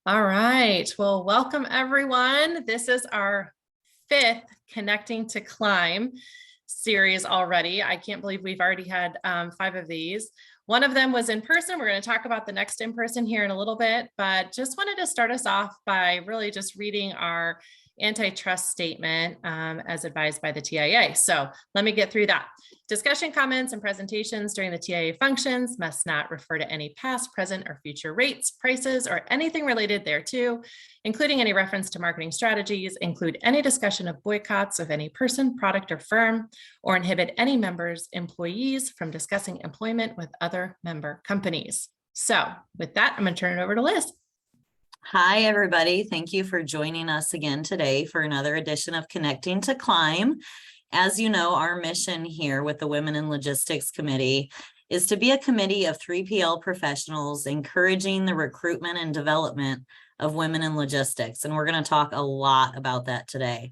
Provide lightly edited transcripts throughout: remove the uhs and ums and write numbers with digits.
All right. Well, welcome everyone. This is our fifth Connecting to Climb series already. I can't believe we've already had 5 of these. One of them was in person. We're going to talk about the next in person here in a little bit, but just wanted to start us off by really just reading our antitrust statement as advised by the TIA. So let me get through that. Discussion, comments, and presentations during the TIA functions must not refer to any past, present, or future rates, prices, or anything related thereto, including any reference to marketing strategies, include any discussion of boycotts of any person, product, or firm, or inhibit any members, employees from discussing employment with other member companies. So with that, I'm going to turn it over to Liz. Hi, everybody. Thank you for joining us again today for another edition of Connecting to Climb. As you know, our mission here with the Women in Logistics Committee is to be a committee of 3PL professionals encouraging the recruitment and development of women in logistics. And we're going to talk a lot about that today.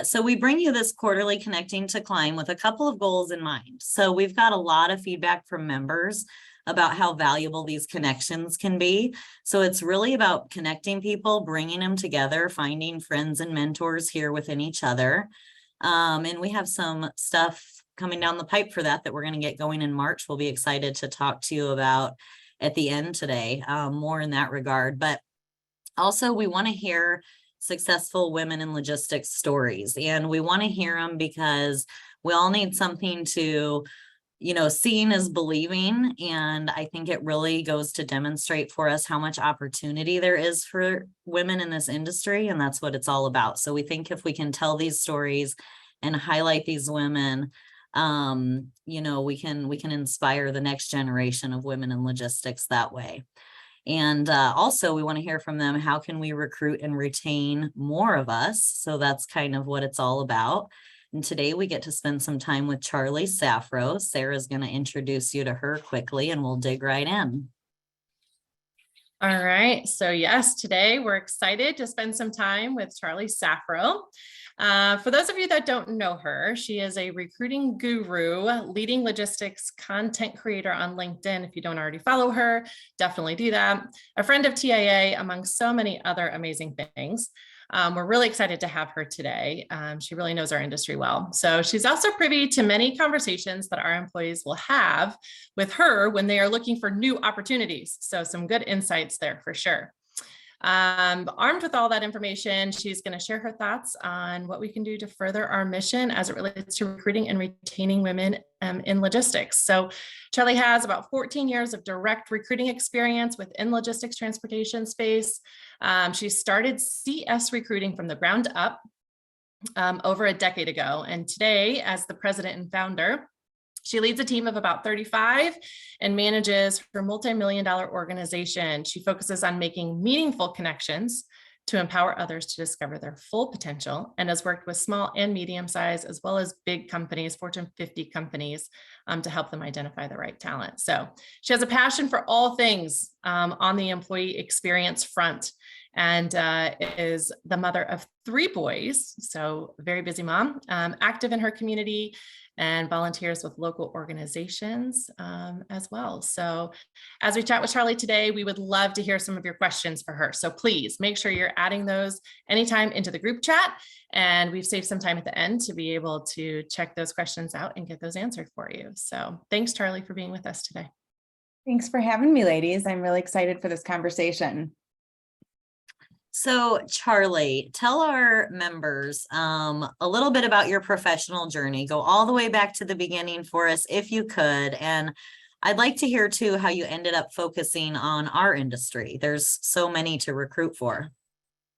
So we bring you this quarterly Connecting to Climb with a couple of goals in mind. So we've got a lot of feedback from members about how valuable these connections can be. So it's really about connecting people, bringing them together, finding friends and mentors here within each other. And we have some stuff coming down the pipe for that we're going to get going in March. We'll be excited to talk to you about at the end today, more in that regard. But also we want to hear successful women in logistics stories. And we want to hear them because we all need something to, seeing is believing. And I think it really goes to demonstrate for us how much opportunity there is for women in this industry. And that's what it's all about. So we think if we can tell these stories and highlight these women, we can inspire the next generation of women in logistics that way. And also we want to hear from them, how can we recruit and retain more of us? So that's kind of what it's all about. And today we get to spend some time with Charlie Safro. Sarah's going to introduce you to her quickly and we'll dig right in. All right. So yes, today we're excited to spend some time with Charlie Safro. For those of you that don't know her, she is a recruiting guru, leading logistics content creator on LinkedIn. If you don't already follow her, definitely do that. A friend of TIA, among so many other amazing things. We're really excited to have her today. She really knows our industry well. So she's also privy to many conversations that our employees will have with her when they are looking for new opportunities. So some good insights there for sure. Armed with all that information, she's going to share her thoughts on what we can do to further our mission as it relates to recruiting and retaining women in logistics. So Charlie has about 14 years of direct recruiting experience within logistics transportation space. She started CS recruiting from the ground up over a decade ago. And today, as the president and founder, she leads a team of about 35 and manages her multi-million-dollar organization. She focuses on making meaningful connections to empower others to discover their full potential, and has worked with small and medium-sized as well as big companies, Fortune 50 companies, to help them identify the right talent. So she has a passion for all things on the employee experience front, and is the mother of 3 boys, so very busy mom, active in her community, and volunteers with local organizations as well. So as we chat with Charlie today, we would love to hear some of your questions for her. So please make sure you're adding those anytime into the group chat. And we've saved some time at the end to be able to check those questions out and get those answered for you. So thanks, Charlie, for being with us today. Thanks for having me, ladies. I'm really excited for this conversation. So Charlie, tell our members a little bit about your professional journey. Go all the way back to the beginning for us, if you could. And I'd like to hear too how you ended up focusing on our industry. There's so many to recruit for.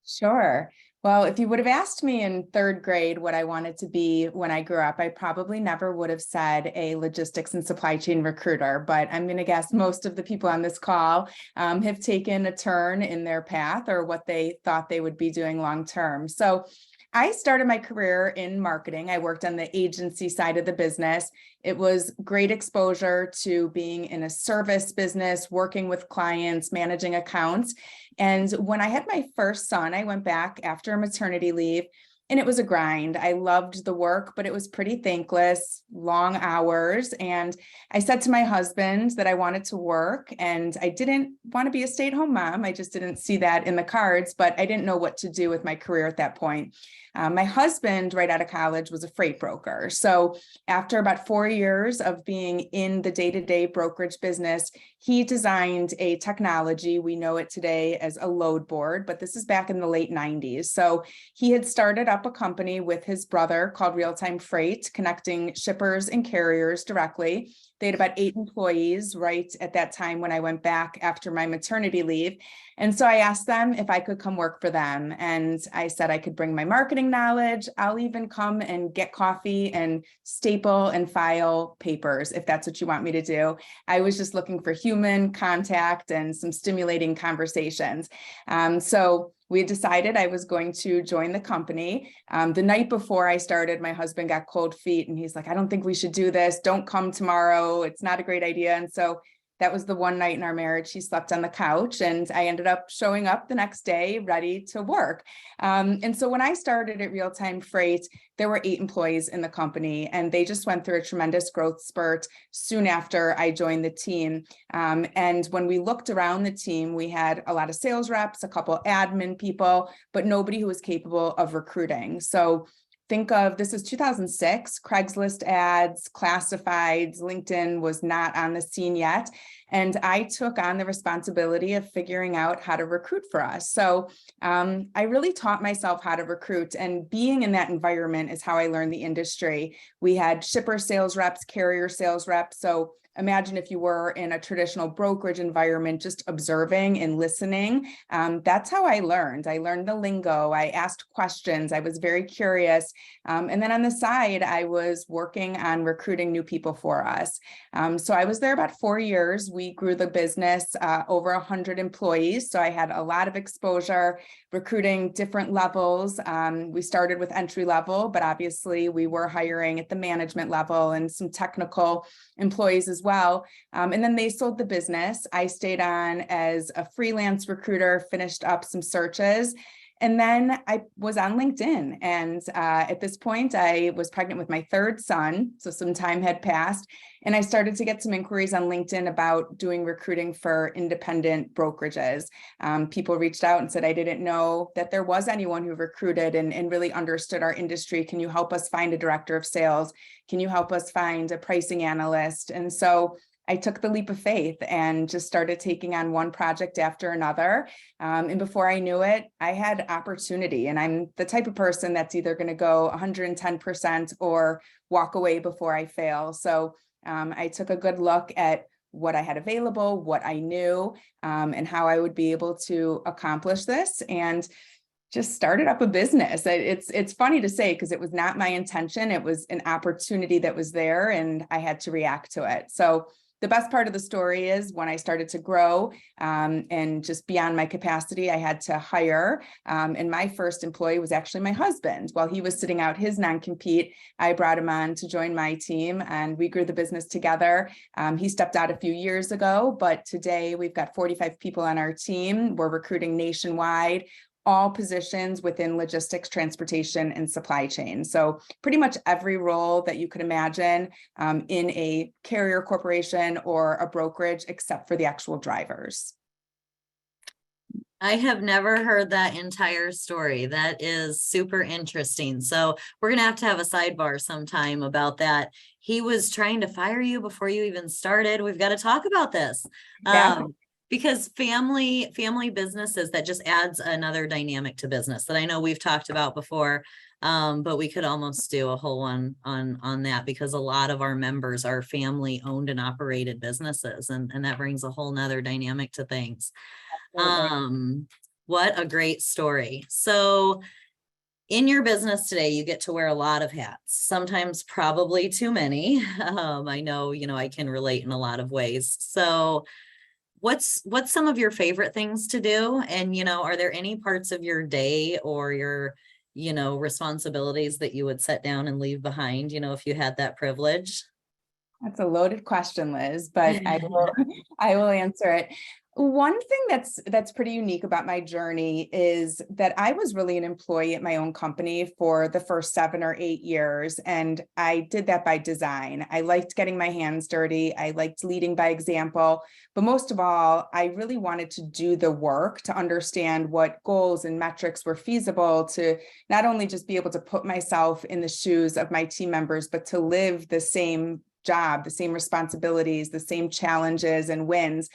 Sure. Well, if you would have asked me in 3rd grade what I wanted to be when I grew up, I probably never would have said a logistics and supply chain recruiter, but I'm going to guess most of the people on this call have taken a turn in their path or what they thought they would be doing long term. So I started my career in marketing. I worked on the agency side of the business. It was great exposure to being in a service business, working with clients, managing accounts. And when I had my first son, I went back after maternity leave and it was a grind. I loved the work, but it was pretty thankless, long hours. And I said to my husband that I wanted to work, and I didn't want to be a stay-at-home mom. I just didn't see that in the cards, but I didn't know what to do with my career at that point. My husband, right out of college, was a freight broker. So after about 4 years of being in the day-to-day brokerage business, he designed a technology. We know it today as a load board, but this is back in the late 90s. So he had started up a company with his brother called Real Time Freight, connecting shippers and carriers directly. They had about 8 employees right at that time when I went back after my maternity leave. And so I asked them if I could come work for them. And I said I could bring my marketing knowledge. I'll even come and get coffee and staple and file papers if that's what you want me to do. I was just looking for human contact and some stimulating conversations. So we decided I was going to join the company. The night before I started, my husband got cold feet and he's like, I don't think we should do this. Don't come tomorrow. It's not a great idea. And so that was the one night in our marriage he slept on the couch, and I ended up showing up the next day ready to work. And so when I started at Real Time Freight, there were 8 employees in the company, and they just went through a tremendous growth spurt soon after I joined the team. And when we looked around the team, we had a lot of sales reps, a couple admin people, but nobody who was capable of recruiting. So think of this is 2006, Craigslist ads, classifieds, LinkedIn was not on the scene yet. And I took on the responsibility of figuring out how to recruit for us. So I really taught myself how to recruit, and being in that environment is how I learned the industry. We had shipper sales reps, carrier sales reps. So imagine if you were in a traditional brokerage environment, just observing and listening. That's how I learned. I learned the lingo. I asked questions. I was very curious. And then on the side, I was working on recruiting new people for us. So I was there about 4 years. We grew the business over 100 employees. So I had a lot of exposure, recruiting different levels. We started with entry level, but obviously we were hiring at the management level and some technical employees as well. And then they sold the business. I stayed on as a freelance recruiter, finished up some searches. And then I was on LinkedIn. And at this point, I was pregnant with my 3rd son. So some time had passed. And I started to get some inquiries on LinkedIn about doing recruiting for independent brokerages. People reached out and said, I didn't know that there was anyone who recruited and really understood our industry. Can you help us find a director of sales? Can you help us find a pricing analyst? And so I took the leap of faith and just started taking on one project after another. And before I knew it, I had opportunity. And I'm the type of person that's either going to go 110% or walk away before I fail. So I took a good look at what I had available, what I knew, and how I would be able to accomplish this, and just started up a business. It's funny to say because it was not my intention. It was an opportunity that was there and I had to react to it. So the best part of the story is when I started to grow and just beyond my capacity, I had to hire. And my first employee was actually my husband. While he was sitting out his non-compete, I brought him on to join my team and we grew the business together. He stepped out a few years ago, but today we've got 45 people on our team. We're recruiting nationwide, all positions within logistics, transportation, and supply chain. So pretty much every role that you could imagine in a carrier corporation or a brokerage, except for the actual drivers. I have never heard that entire story. That is super interesting. So we're going to have a sidebar sometime about that. He was trying to fire you before you even started. We've got to talk about this. Yeah. Because family businesses, that just adds another dynamic to business that I know we've talked about before, but we could almost do a whole one on that, because a lot of our members are family owned and operated businesses, and that brings a whole nother dynamic to things. What a great story. So in your business today, you get to wear a lot of hats, sometimes probably too many. I know, I can relate in a lot of ways. So what's some of your favorite things to do? And, are there any parts of your day or your, responsibilities that you would set down and leave behind, if you had that privilege? That's a loaded question, Liz, but I will answer it. One thing that's pretty unique about my journey is that I was really an employee at my own company for the first 7 or 8 years, and I did that by design. I liked getting my hands dirty. I liked leading by example, but most of all, I really wanted to do the work to understand what goals and metrics were feasible to not only just be able to put myself in the shoes of my team members, but to live the same job, the same responsibilities, the same challenges and wins.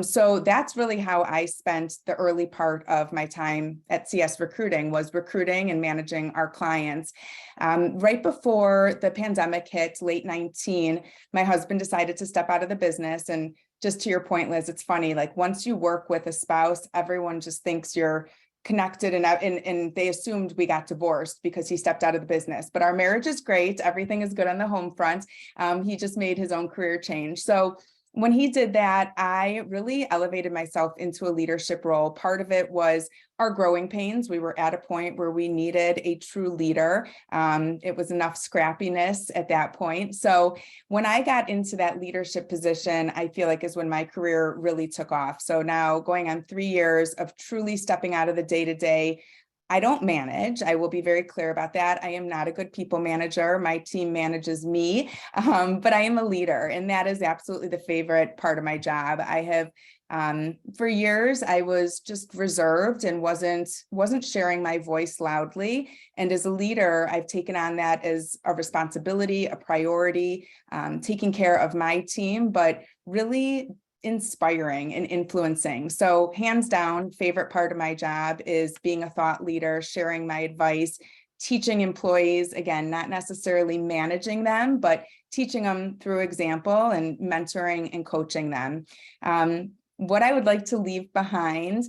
So that's really how I spent the early part of my time at CS Recruiting, was recruiting and managing our clients. Right before the pandemic hit, late 19, my husband decided to step out of the business. And just to your point, Liz, it's funny, like once you work with a spouse, everyone just thinks you're connected, and they assumed we got divorced because he stepped out of the business. But our marriage is great. Everything is good on the home front. He just made his own career change. So when he did that, I really elevated myself into a leadership role. Part of it was our growing pains. We were at a point where we needed a true leader. It was enough scrappiness at that point. So when I got into that leadership position, I feel like is when my career really took off. So now going on 3 years of truly stepping out of the day-to-day. I don't manage. I will be very clear about that. I am not a good people manager. My team manages me, but I am a leader, and that is absolutely the favorite part of my job. I have, for years, I was just reserved and wasn't sharing my voice loudly. And as a leader, I've taken on that as a responsibility, a priority, taking care of my team, but really inspiring and influencing. So hands down, favorite part of my job is being a thought leader, sharing my advice, teaching employees, again, not necessarily managing them, but teaching them through example and mentoring and coaching them. What I would like to leave behind,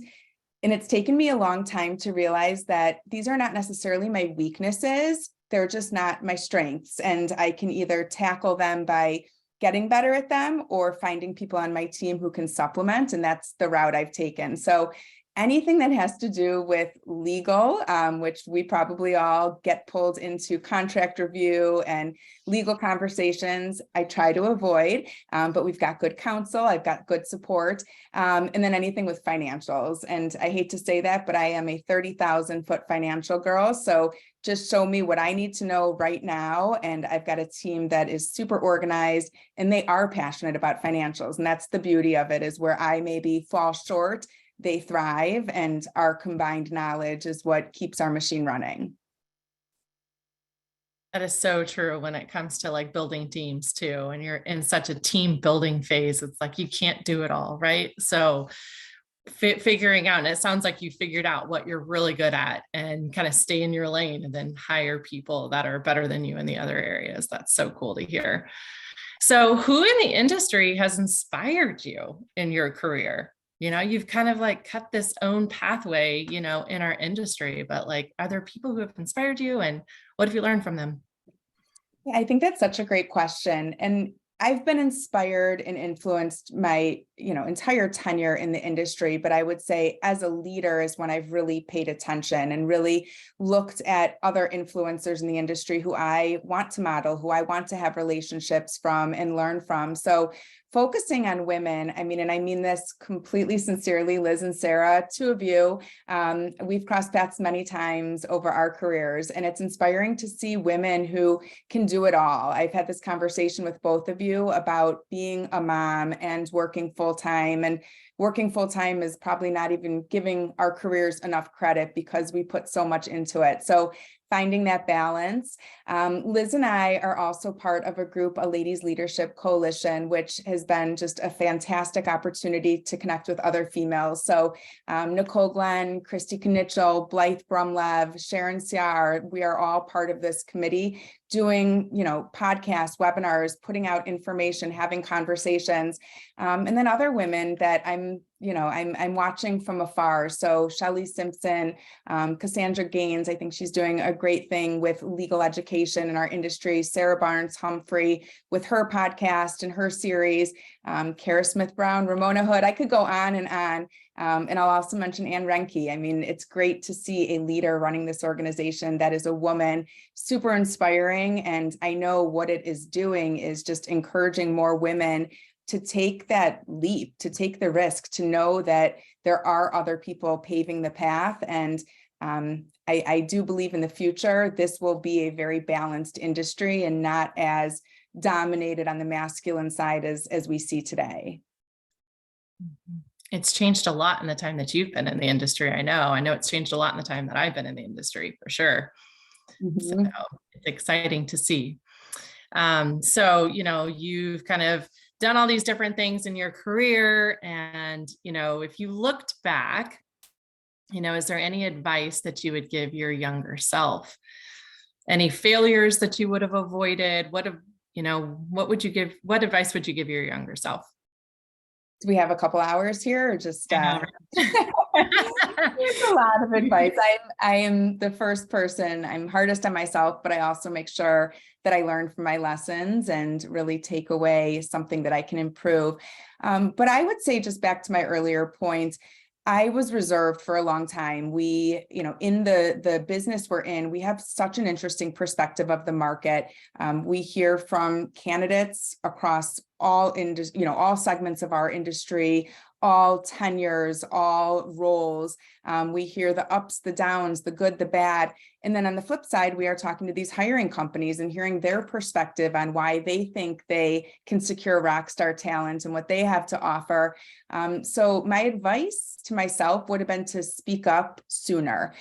and it's taken me a long time to realize that these are not necessarily my weaknesses. They're just not my strengths. And I can either tackle them by getting better at them or finding people on my team who can supplement. And that's the route I've taken. So anything that has to do with legal, which we probably all get pulled into contract review and legal conversations, I try to avoid, but we've got good counsel, I've got good support, and then anything with financials. And I hate to say that, but I am a 30,000 foot financial girl. So just show me what I need to know right now. And I've got a team that is super organized and they are passionate about financials. And that's the beauty of it, is where I maybe fall short, they thrive, and our combined knowledge is what keeps our machine running. That is so true when it comes to like building teams too. And you're in such a team building phase. It's like you can't do it all, right? So figuring out, and it sounds like you figured out what you're really good at and kind of stay in your lane and then hire people that are better than you in the other areas. That's so cool to hear. So who in the industry has inspired you in your career? You know, you've kind of like cut this own pathway, you know, in our industry, but like, are there people who have inspired you, and what have you learned from them? Yeah, I think that's such a great question. And I've been inspired and influenced my, entire tenure in the industry, but I would say as a leader is when I've really paid attention and really looked at other influencers in the industry who I want to model, who I want to have relationships from and learn from. So focusing on women, I mean this completely sincerely, Liz and Sarah, two of you, we've crossed paths many times over our careers, and it's inspiring to see women who can do it all. I've had this conversation with both of you about being a mom and working full-time, and working full-time is probably not even giving our careers enough credit because we put so much into it. So finding that balance. Liz and I are also part of a group, a Ladies Leadership Coalition, which has been just a fantastic opportunity to connect with other females. So Nicole Glenn, Christy Knichel, Blythe Brumlev, Sharon Ciar, we are all part of this committee doing, podcasts, webinars, putting out information, having conversations, and then other women that I'm watching from afar. So Shelley Simpson, Cassandra Gaines, I think she's doing a great thing with legal education in our industry. Sarah Barnes Humphrey with her podcast and her series, Kara Smith Brown, Ramona Hood. I could go on and on. And I'll also mention Anne Renke. I mean, it's great to see a leader running this organization that is a woman, super inspiring. And I know what it is doing is just encouraging more women to take that leap, to take the risk, to know that there are other people paving the path. And I do believe in the future, this will be a very balanced industry and not as dominated on the masculine side as we see today. It's changed a lot in the time that you've been in the industry. I know it's changed a lot in the time that I've been in the industry for sure. So it's exciting to see. So, you've kind of done all these different things in your career. And, if you looked back, is there any advice that you would give your younger self? Any failures that you would have avoided? What advice would you give your younger self? Do we have a couple hours here or just I there's a lot of advice. I am the first person, I'm hardest on myself, but I also make sure that I learn from my lessons and really take away something that I can improve. But I would say, just back to my earlier point, I was reserved for a long time. We, in the business we're in, we have such an interesting perspective of the market. We hear from candidates across all all segments of our industry, all tenures, all roles. We hear the ups, the downs, the good, the bad. And then on the flip side, we are talking to these hiring companies and hearing their perspective on why they think they can secure rock star talent and what they have to offer. So my advice to myself would have been to speak up sooner.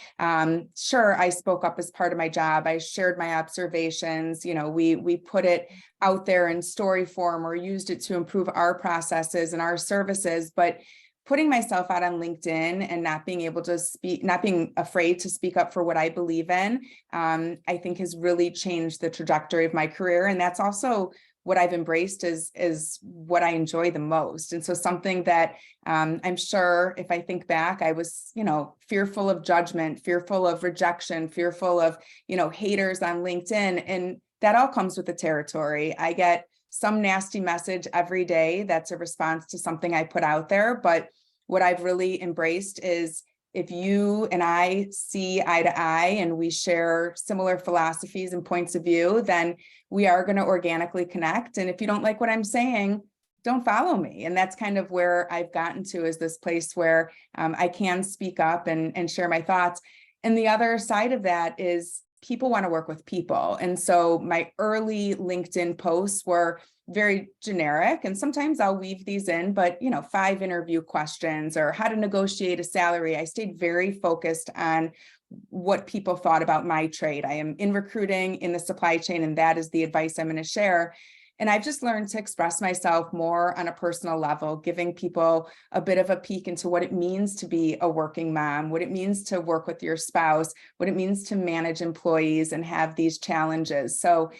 Sure, I spoke up as part of my job. I shared my observations. We put it out there in story form or used it to improve our processes and our services. But putting myself out on LinkedIn and not being able to speak, not being afraid to speak up for what I believe in, I think has really changed the trajectory of my career. And that's also what I've embraced is what I enjoy the most. And so something that I'm sure if I think back, I was, fearful of judgment, fearful of rejection, fearful of, haters on LinkedIn. And that all comes with the territory. I get some nasty message every day that's a response to something I put out there. But what I've really embraced is, if you and I see eye to eye and we share similar philosophies and points of view, then we are going to organically connect. And if you don't like what I'm saying, don't follow me. And that's kind of where I've gotten to, is this place where I can speak up and share my thoughts. And the other side of that is, people want to work with people. And so my early LinkedIn posts were very generic, and sometimes I'll weave these in, but 5 interview questions or how to negotiate a salary. I stayed very focused on what people thought about my trade. I am in recruiting in the supply chain, and that is the advice I'm going to share. And I've just learned to express myself more on a personal level, giving people a bit of a peek into what it means to be a working mom, what it means to work with your spouse, what it means to manage employees and have these challenges. So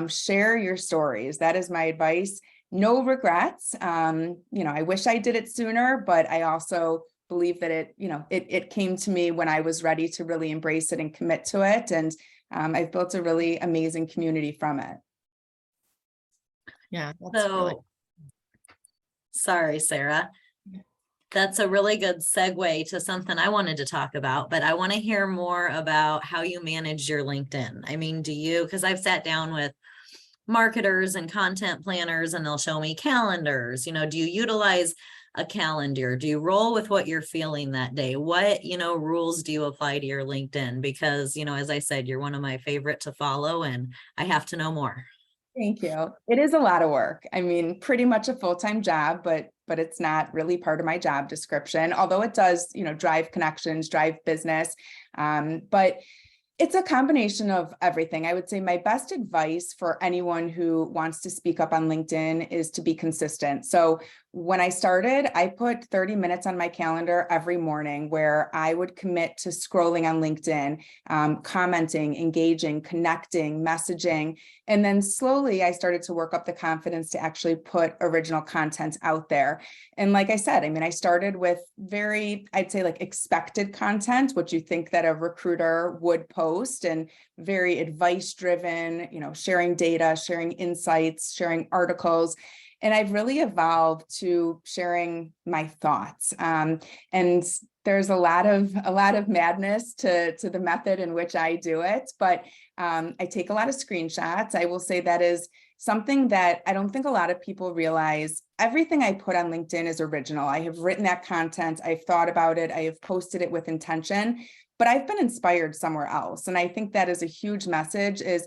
share your stories. That is my advice. No regrets. I wish I did it sooner, but I also believe that it came to me when I was ready to really embrace it and commit to it. And I've built a really amazing community from it. Yeah. Sorry, Sarah. That's a really good segue to something I wanted to talk about, but I want to hear more about how you manage your LinkedIn. I mean, because I've sat down with marketers and content planners and they'll show me calendars. Do you utilize a calendar? Do you roll with what you're feeling that day? What, rules do you apply to your LinkedIn? Because, as I said, you're one of my favorite to follow and I have to know more. Thank you. It is a lot of work. I mean, pretty much a full-time job, but it's not really part of my job description, although it does, drive connections, drive business. But it's a combination of everything. I would say my best advice for anyone who wants to speak up on LinkedIn is to be consistent. So when I started, I put 30 minutes on my calendar every morning where I would commit to scrolling on LinkedIn, commenting, engaging, connecting, messaging. And then slowly I started to work up the confidence to actually put original content out there. And like I said, I started with I'd say expected content, what you think that a recruiter would post, and very advice driven, sharing data, sharing insights, sharing articles. And I've really evolved to sharing my thoughts. And there's a lot of madness to the method in which I do it, but I take a lot of screenshots. I will say that is something that I don't think a lot of people realize. Everything I put on LinkedIn is original. I have written that content, I've thought about it, I have posted it with intention, but I've been inspired somewhere else. And I think that is a huge message, is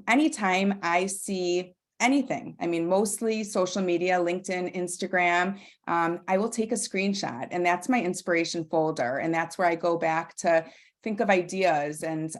anytime I see anything, I mean, mostly social media, LinkedIn, Instagram, I will take a screenshot, and that's my inspiration folder. And that's where I go back to think of ideas. And,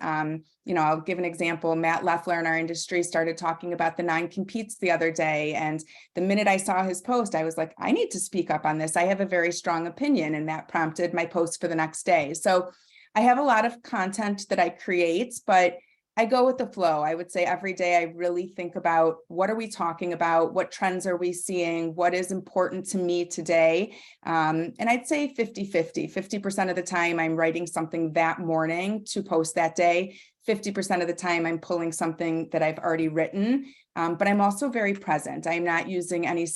I'll give an example. Matt Leffler in our industry started talking about the non-competes the other day. And the minute I saw his post, I was like, I need to speak up on this. I have a very strong opinion. And that prompted my post for the next day. So I have a lot of content that I create, but I go with the flow. I would say every day I really think about, what are we talking about? What trends are we seeing? What is important to me today? And I'd say 50-50. 50% of the time I'm writing something that morning to post that day. 50% of the time I'm pulling something that I've already written. But I'm also very present. I'm not using any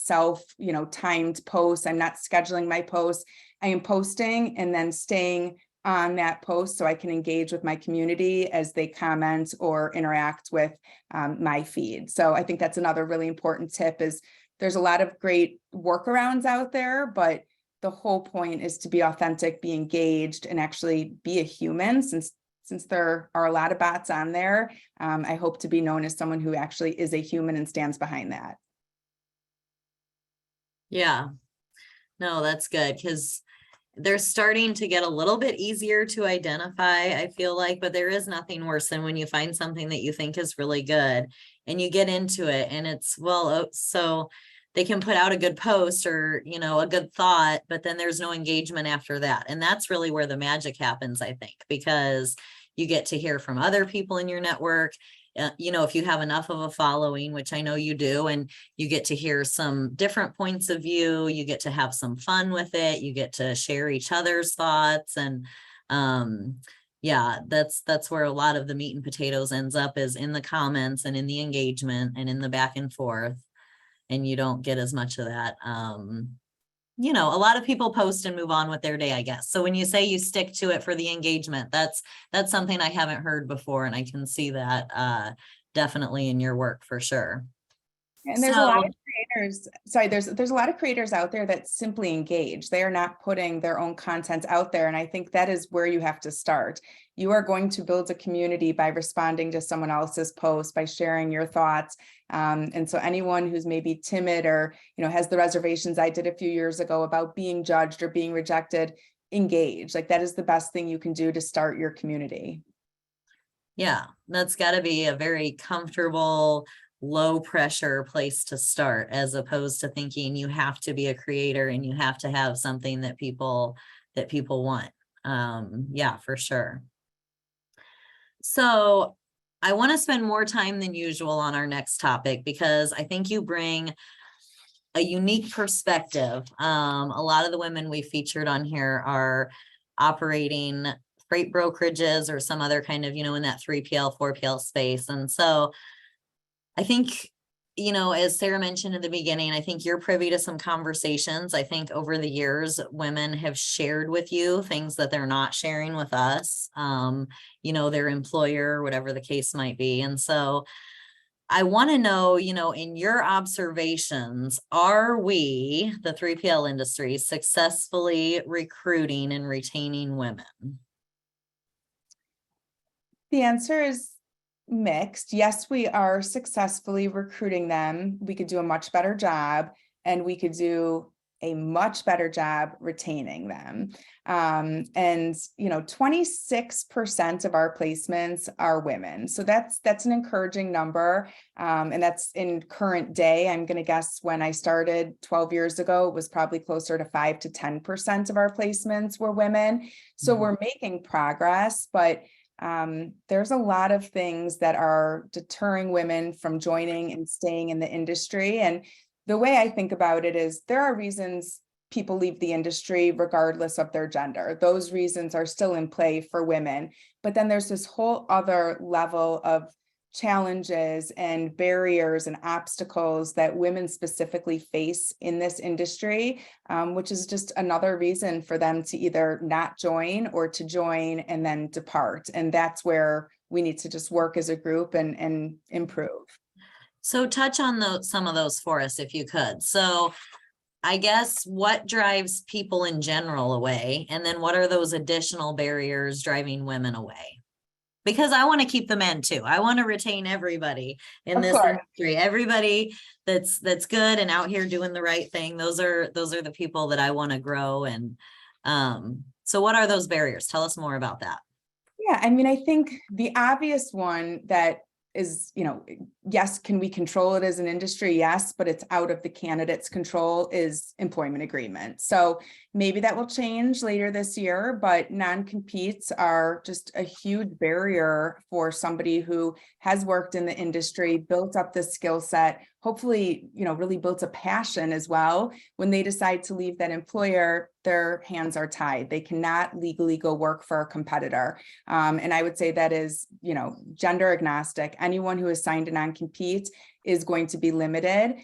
timed posts. I'm not scheduling my posts. I am posting and then staying on that post so I can engage with my community as they comment or interact with my feed. So I think that's another really important tip, is there's a lot of great workarounds out there, but the whole point is to be authentic, be engaged, and actually be a human. Since there are a lot of bots on there, I hope to be known as someone who actually is a human and stands behind that. Yeah, no, that's good, because they're starting to get a little bit easier to identify, I feel like, but there is nothing worse than when you find something that you think is really good and you get into it and it's, so they can put out a good post or, a good thought, but then there's no engagement after that. And that's really where the magic happens, I think, because you get to hear from other people in your network. If you have enough of a following, which I know you do, and you get to hear some different points of view, you get to have some fun with it, you get to share each other's thoughts. And that's where a lot of the meat and potatoes ends up, is in the comments and in the engagement and in the back and forth. And you don't get as much of that. A lot of people post and move on with their day, I guess. So when you say you stick to it for the engagement, that's something I haven't heard before. And I can see that definitely in your work for sure. And there's a lot of creators, there's a lot of creators out there that simply engage. They are not putting their own content out there. And I think that is where you have to start. You are going to build a community by responding to someone else's post, by sharing your thoughts. And so anyone who's maybe timid or, has the reservations I did a few years ago about being judged or being rejected, engage. Like, that is the best thing you can do to start your community. Yeah, that's got to be a very comfortable, low pressure place to start, as opposed to thinking you have to be a creator and you have to have something that people want. Yeah, for sure. So I want to spend more time than usual on our next topic, because I think you bring a unique perspective. A lot of the women we featured on here are operating freight brokerages or some other kind of, in that 3PL, 4PL space. And so I think, as Sarah mentioned in the beginning, I think you're privy to some conversations. I think over the years, women have shared with you things that they're not sharing with us, their employer, whatever the case might be. And so I want to know, in your observations, are we, the 3PL industry, successfully recruiting and retaining women? The answer is mixed. Yes, we are successfully recruiting them. We could do a much better job, and we could do a much better job retaining them. 26% of our placements are women. So that's an encouraging number. And that's in current day. I'm going to guess when I started 12 years ago, it was probably closer to 5 to 10% of our placements were women. So we're making progress, but there's a lot of things that are deterring women from joining and staying in the industry. And the way I think about it is, there are reasons people leave the industry regardless of their gender. Those reasons are still in play for women. But then there's this whole other level of challenges and barriers and obstacles that women specifically face in this industry, which is just another reason for them to either not join or to join and then depart. And that's where we need to just work as a group and improve. So touch on some of those for us if you could. So I guess what drives people in general away? And then what are those additional barriers driving women away? Because I want to keep the men too. I want to retain everybody in Of this course. industry. Everybody that's good and out here doing the right thing. Those are the people that I want to grow. And so what are those barriers? Tell us more about that. Yeah, I mean, I think the obvious one that is, yes, can we control it as an industry? Yes, but it's out of the candidate's control is employment agreement. So maybe that will change later this year, but non-competes are just a huge barrier for somebody who has worked in the industry, built up the skill set, hopefully, really built a passion as well. When they decide to leave that employer, their hands are tied. They cannot legally go work for a competitor. And I would say that is, gender agnostic. Anyone who has signed a non-compete is going to be limited.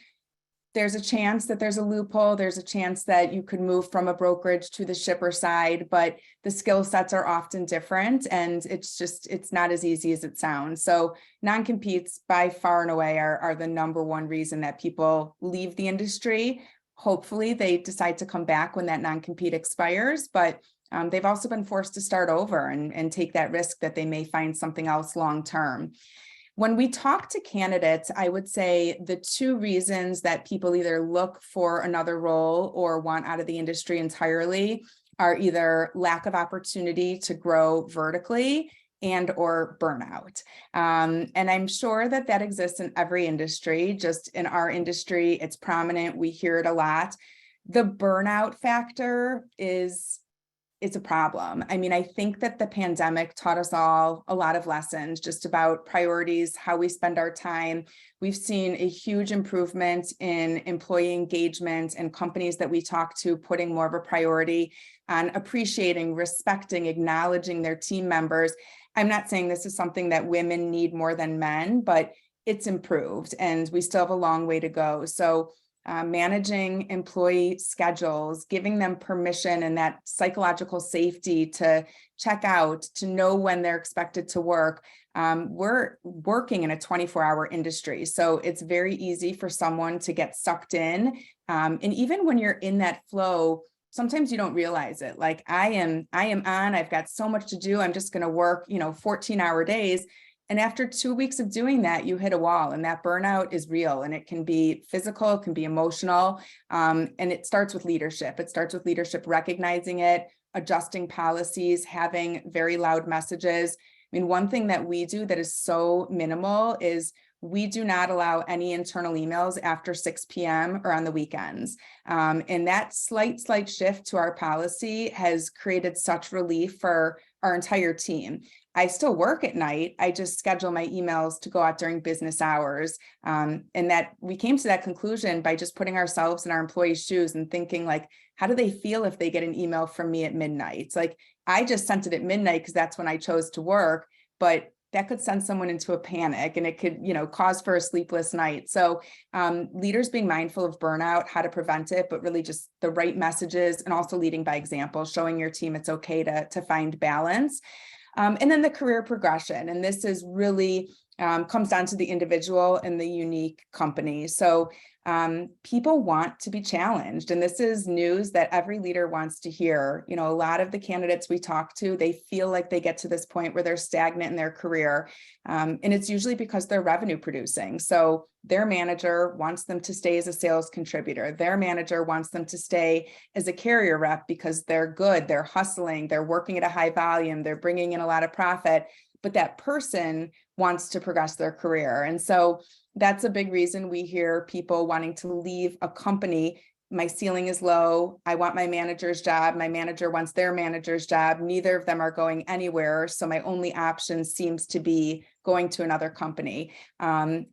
There's a chance that there's a loophole. There's a chance that you could move from a brokerage to the shipper side, but the skill sets are often different and it's not as easy as it sounds. So non-competes by far and away are the number one reason that people leave the industry. Hopefully they decide to come back when that non-compete expires, but they've also been forced to start over and take that risk that they may find something else long-term. When we talk to candidates, I would say the two reasons that people either look for another role or want out of the industry entirely are either lack of opportunity to grow vertically and or burnout. And I'm sure that exists in every industry. Just in our industry, it's prominent. We hear it a lot. The burnout factor it's a problem. I mean, I think that the pandemic taught us all a lot of lessons just about priorities, how we spend our time. We've seen a huge improvement in employee engagement and companies that we talk to putting more of a priority on appreciating, respecting, acknowledging their team members. I'm not saying this is something that women need more than men, but it's improved and we still have a long way to go. So managing employee schedules, giving them permission and that psychological safety to check out, to know when they're expected to work. We're working in a 24-hour industry, so it's very easy for someone to get sucked in. And even when you're in that flow, sometimes you don't realize it. Like I am on, I've got so much to do. I'm just going to work, 14-hour days. And after 2 weeks of doing that, you hit a wall and that burnout is real and it can be physical, it can be emotional. And it starts with leadership. It starts with leadership recognizing it, adjusting policies, having very loud messages. I mean, one thing that we do that is so minimal is we do not allow any internal emails after 6 p.m. or on the weekends. And that slight shift to our policy has created such relief for our entire team. I still work at night. I just schedule my emails to go out during business hours. And that we came to that conclusion by just putting ourselves in our employees' shoes and thinking like, how do they feel if they get an email from me at midnight? It's like, I just sent it at midnight because that's when I chose to work, but that could send someone into a panic and it could, cause for a sleepless night. So leaders being mindful of burnout, how to prevent it, but really just the right messages and also leading by example, showing your team it's okay to find balance. And then the career progression. And this is really comes down to the individual and the unique company. So people want to be challenged. And this is news that every leader wants to hear. A lot of the candidates we talk to, they feel like they get to this point where they're stagnant in their career. And it's usually because they're revenue producing. So their manager wants them to stay as a sales contributor. Their manager wants them to stay as a carrier rep because they're good, they're hustling, they're working at a high volume, they're bringing in a lot of profit, but that person wants to progress their career. And so that's a big reason we hear people wanting to leave a company. My ceiling is low. I want my manager's job. My manager wants their manager's job. Neither of them are going anywhere. So my only option seems to be going to another company. And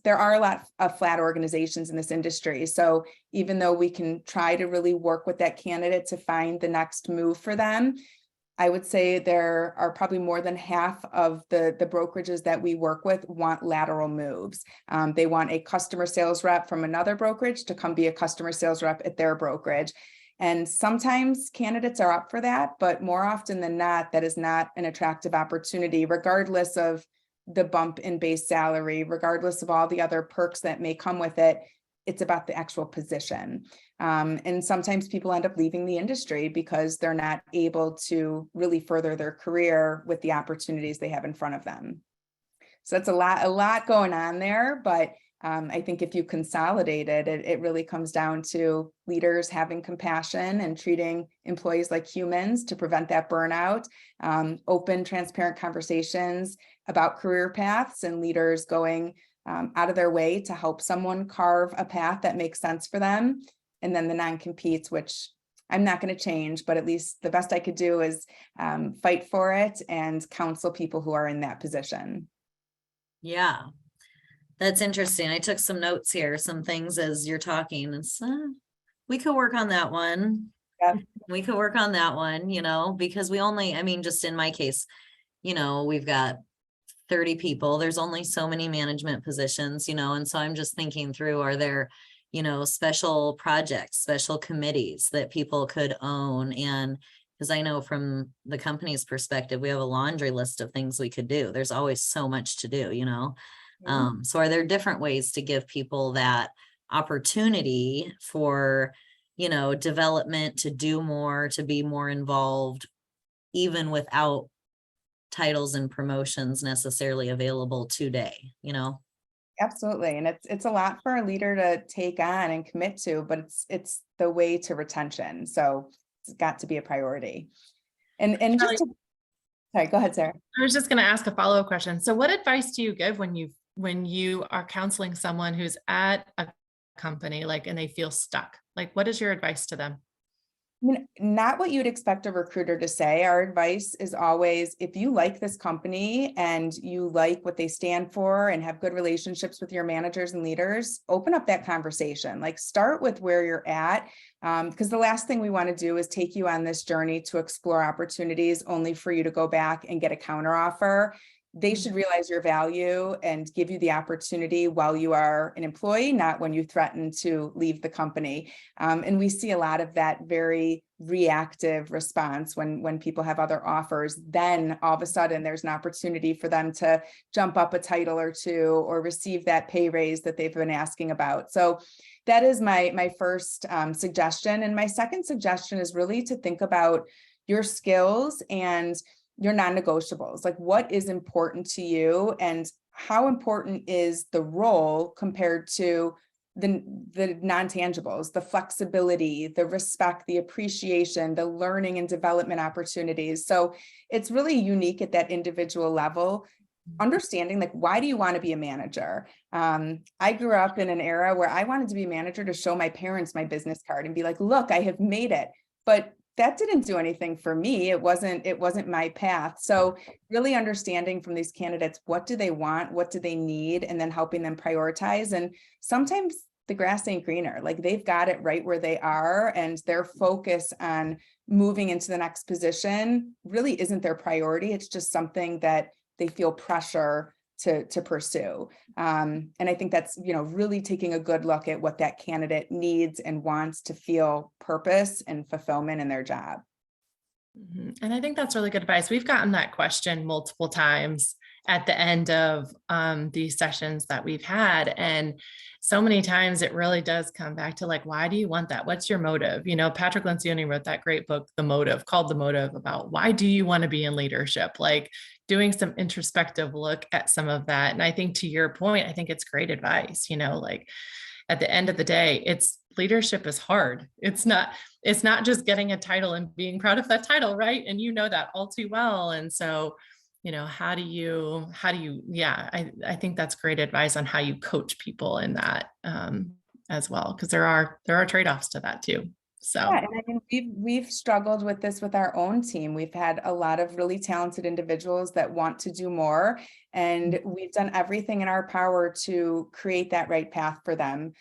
there are a lot of flat organizations in this industry. So even though we can try to really work with that candidate to find the next move for them, I would say there are probably more than half of the brokerages that we work with want lateral moves. They want a customer sales rep from another brokerage to come be a customer sales rep at their brokerage. And sometimes candidates are up for that, but more often than not, that is not an attractive opportunity, regardless of the bump in base salary, regardless of all the other perks that may come with it. It's about the actual position. And sometimes people end up leaving the industry because they're not able to really further their career with the opportunities they have in front of them. So that's a lot going on there, but I think if you consolidate it, it really comes down to leaders having compassion and treating employees like humans to prevent that burnout, open, transparent conversations about career paths, and leaders going out of their way to help someone carve a path that makes sense for them. And then the non-competes, which I'm not going to change, but at least the best I could do is fight for it and counsel people who are in that position. Yeah, that's interesting. I took some notes here, some things as you're talking. It's, we could work on that one. Yep. We could work on that one, you know, because we only, I mean, just in my case, you know, we've got 30 people. There's only so many management positions, you know, and so I'm just thinking through, are there, you know, special projects, special committees that people could own? And because I know from the company's perspective, we have a laundry list of things we could do. There's always so much to do, you know? So are there different ways to give people that opportunity for, you know, development, to do more, to be more involved, even without titles and promotions necessarily available today, you know? Absolutely. And it's a lot for a leader to take on and commit to, but it's the way to retention. So it's got to be a priority. And just to, sorry, go ahead, Sarah. I was just going to ask a follow-up question. So what advice do you give when you are counseling someone who's at a company, like, and they feel stuck? Like, what is your advice to them? I mean, not what you'd expect a recruiter to say. Our advice is always, if you like this company and you like what they stand for and have good relationships with your managers and leaders, open up that conversation. Like, start with where you're at, because the last thing we want to do is take you on this journey to explore opportunities only for you to go back and get a counteroffer. They should realize your value and give you the opportunity while you are an employee, not when you threaten to leave the company. And we see a lot of that very reactive response when people have other offers. Then all of a sudden there's an opportunity for them to jump up a title or two or receive that pay raise that they've been asking about. So that is my first suggestion. And my second suggestion is really to think about your skills and your non-negotiables. Like, what is important to you and how important is the role compared to the non-tangibles, the flexibility, the respect, the appreciation, the learning and development opportunities. So it's really unique at that individual level. Understanding, like, why do you want to be a manager? I grew up in an era where I wanted to be a manager to show my parents my business card and be like, look, I have made it. But that didn't do anything for me. It wasn't my path. So really understanding from these candidates, what do they want? What do they need? And then helping them prioritize. And sometimes the grass ain't greener. Like, they've got it right where they are, and their focus on moving into the next position really isn't their priority. It's just something that they feel pressure to pursue. And I think that's, you know, really taking a good look at what that candidate needs and wants to feel purpose and fulfillment in their job. And I think that's really good advice. We've gotten that question multiple times at the end of these sessions that we've had. And so many times it really does come back to, like, why do you want that? What's your motive? You know, Patrick Lencioni wrote that great book, The Motive, called The Motive, about why do you want to be in leadership? Like, doing some introspective look at some of that. And I think, to your point, I think it's great advice, you know, like, at the end of the day, leadership is hard. It's not just getting a title and being proud of that title, right? And you know that all too well. And so, you know, how do you, yeah, I think that's great advice on how you coach people in that as well, because there are trade-offs to that too. So yeah, and I mean, we've struggled with this with our own team. We've had a lot of really talented individuals that want to do more, and we've done everything in our power to create that right path for them.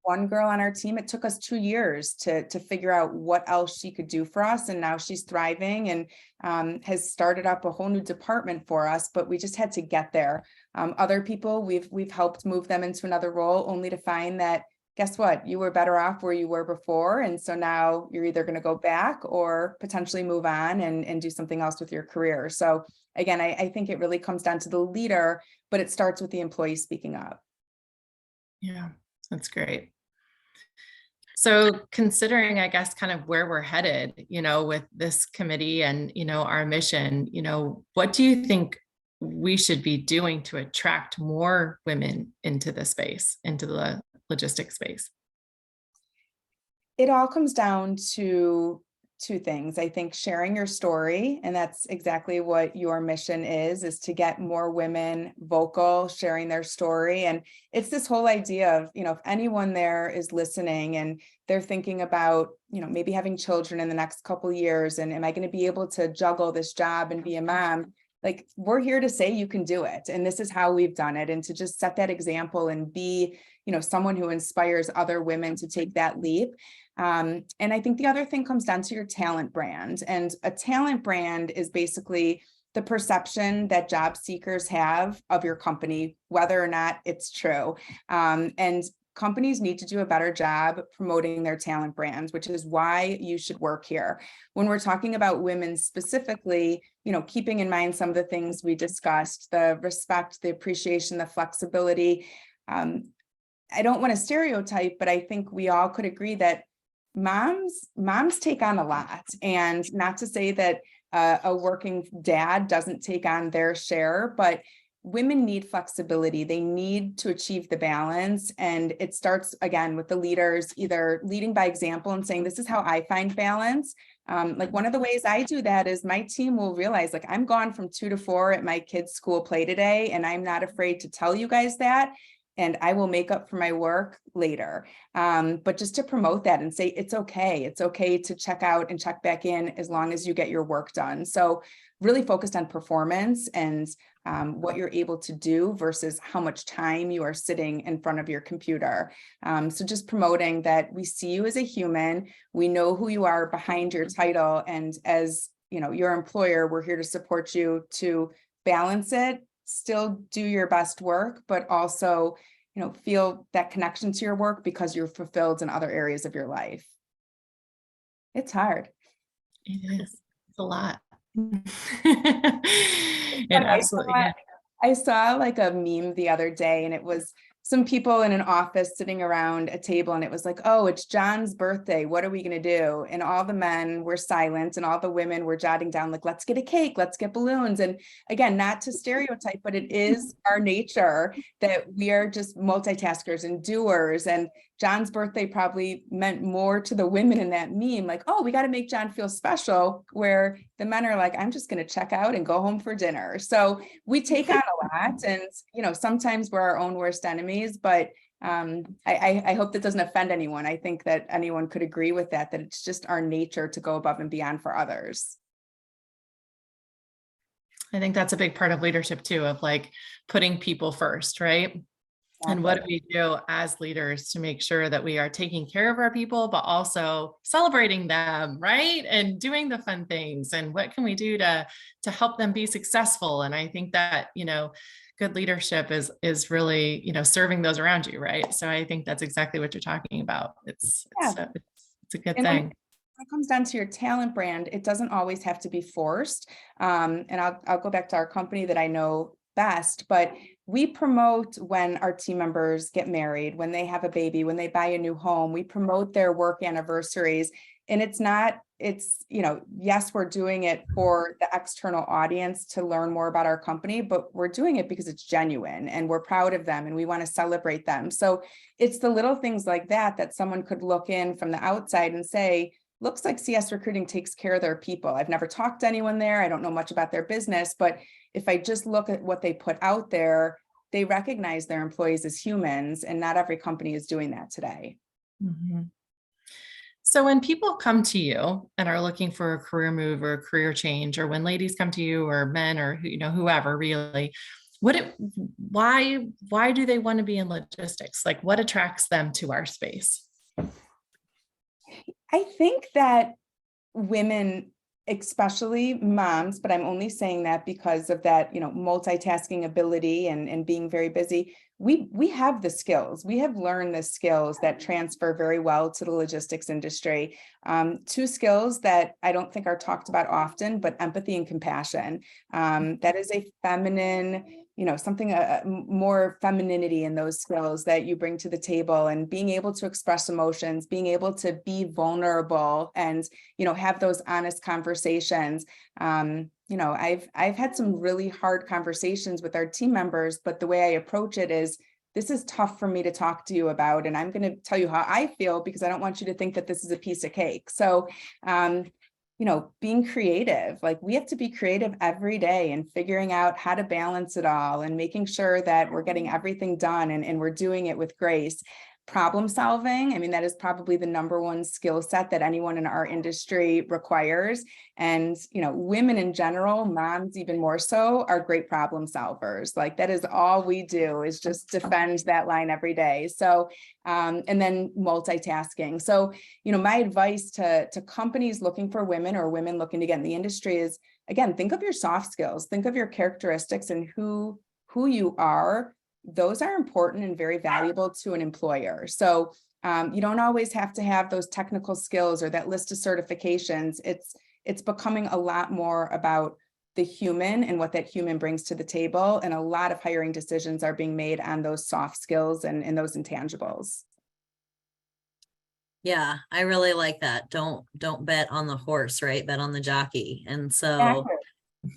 One girl on our team, it took us 2 years to figure out what else she could do for us, and now she's thriving and has started up a whole new department for us. But we just had to get there. Other people, we've helped move them into another role, only to find that guess what? You were better off where you were before. And so now you're either going to go back or potentially move on and do something else with your career. So again, I think it really comes down to the leader, but it starts with the employee speaking up. Yeah, that's great. So considering, I guess, kind of where we're headed, with this committee and, our mission, what do you think we should be doing to attract more women into the space, into the logistics space? It all comes down to two things. I think sharing your story, and that's exactly what your mission is to get more women vocal, sharing their story. And it's this whole idea of, if anyone there is listening and they're thinking about, maybe having children in the next couple of years, and am I going to be able to juggle this job and be a mom? Like, we're here to say you can do it. And this is how we've done it. And to just set that example and be, someone who inspires other women to take that leap. And I think the other thing comes down to your talent brand. And a talent brand is basically the perception that job seekers have of your company, whether or not it's true. And companies need to do a better job promoting their talent brands, which is why you should work here. When we're talking about women specifically, keeping in mind some of the things we discussed, the respect, the appreciation, the flexibility. I don't want to stereotype, but I think we all could agree that moms take on a lot, and not to say that a working dad doesn't take on their share, but women need flexibility. They need to achieve the balance. And it starts again with the leaders, either leading by example and saying, this is how I find balance. Like one of the ways I do that is my team will realize, like, I'm gone from 2 to 4 at my kids' school play today, and I'm not afraid to tell you guys that. And I will make up for my work later. But just to promote that and say, it's okay. It's okay to check out and check back in as long as you get your work done. So really focused on performance and what you're able to do versus how much time you are sitting in front of your computer. So just promoting that we see you as a human, we know who you are behind your title. And as your employer, we're here to support you to balance it, still do your best work, but also, feel that connection to your work because you're fulfilled in other areas of your life. It's hard. It is. It's a lot. It absolutely is. I saw like a meme the other day, and it was some people in an office sitting around a table, and it was like, oh, it's John's birthday. What are we going to do? And all the men were silent and all the women were jotting down, like, let's get a cake, let's get balloons. And again, not to stereotype, but it is our nature that we are just multitaskers and doers. And John's birthday probably meant more to the women in that meme, like, oh, we got to make John feel special, where the men are like, I'm just going to check out and go home for dinner. So we take on a lot, and sometimes we're our own worst enemies, but I hope that doesn't offend anyone. I think that anyone could agree with that it's just our nature to go above and beyond for others. I think that's a big part of leadership too, of like putting people first, right? Exactly. And what do we do as leaders to make sure that we are taking care of our people, but also celebrating them, right? And doing the fun things, and what can we do to help them be successful? And I think that, good leadership is really, serving those around you, right? So I think that's exactly what you're talking about. It's a good thing. When it comes down to your talent brand, it doesn't always have to be forced. And I'll go back to our company that I know best, but we promote when our team members get married, when they have a baby, when they buy a new home. We promote their work anniversaries. And yes, we're doing it for the external audience to learn more about our company, but we're doing it because it's genuine and we're proud of them and we want to celebrate them. So it's the little things like that someone could look in from the outside and say, looks like CS Recruiting takes care of their people. I've never talked to anyone there. I don't know much about their business, but if I just look at what they put out there, they recognize their employees as humans, and not every company is doing that today. Mm-hmm. So when people come to you and are looking for a career move or a career change, or when ladies come to you, or men, or whoever really, why do they want to be in logistics? Like, what attracts them to our space? I think that women, especially moms, but I'm only saying that because of that, multitasking ability and being very busy. we have the skills. We have learned the skills that transfer very well to the logistics industry. Two skills that I don't think are talked about often, but empathy and compassion. That is a feminine, something more femininity in those skills that you bring to the table, and being able to express emotions, being able to be vulnerable, and have those honest conversations. I've had some really hard conversations with our team members, but the way I approach it is, this is tough for me to talk to you about, and I'm going to tell you how I feel, because I don't want you to think that this is a piece of cake. So, being creative, like we have to be creative every day and figuring out how to balance it all and making sure that we're getting everything done and we're doing it with grace. Problem solving, I mean, that is probably the number one skill set that anyone in our industry requires. And, women in general, moms even more so, are great problem solvers. Like that is all we do, is just defend that line every day. So, and then multitasking. So, my advice to companies looking for women, or women looking to get in the industry, is, again, think of your soft skills, think of your characteristics and who you are. Those are important and very valuable to an employer. So you don't always have to have those technical skills or that list of certifications. It's becoming a lot more about the human and what that human brings to the table. And a lot of hiring decisions are being made on those soft skills and those intangibles. Yeah, I really like that. Don't bet on the horse, right? Bet on the jockey. And so Exactly.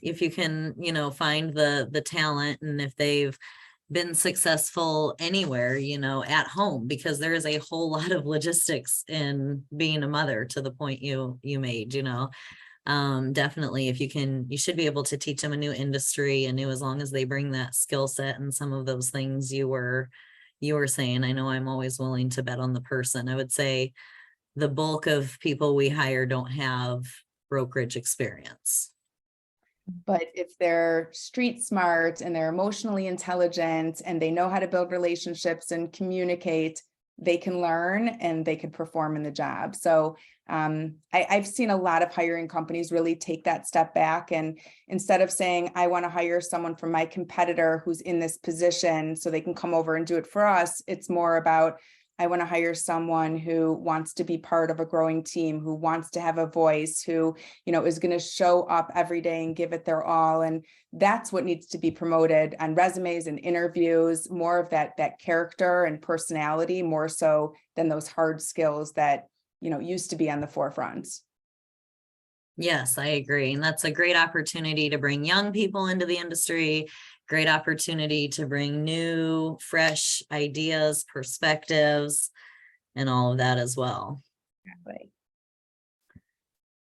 if you can, find the talent, and if they've been successful anywhere, at home, because there is a whole lot of logistics in being a mother, to the point you made, definitely, if you should be able to teach them a new industry, as long as they bring that skill set and some of those things you were saying. I know I'm always willing to bet on the person. I would say the bulk of people we hire don't have brokerage experience. But if they're street smart and they're emotionally intelligent and they know how to build relationships and communicate, they can learn and they can perform in the job. So I've seen a lot of hiring companies really take that step back, and instead of saying, I want to hire someone from my competitor who's in this position so they can come over and do it for us, it's more about, I want to hire someone who wants to be part of a growing team, who wants to have a voice, who, is going to show up every day and give it their all. And that's what needs to be promoted on resumes and interviews, more of that character and personality, more so than those hard skills that, used to be on the forefront. Yes, I agree. And that's a great opportunity to bring young people into the industry. Great opportunity to bring new, fresh ideas, perspectives, and all of that as well. Exactly.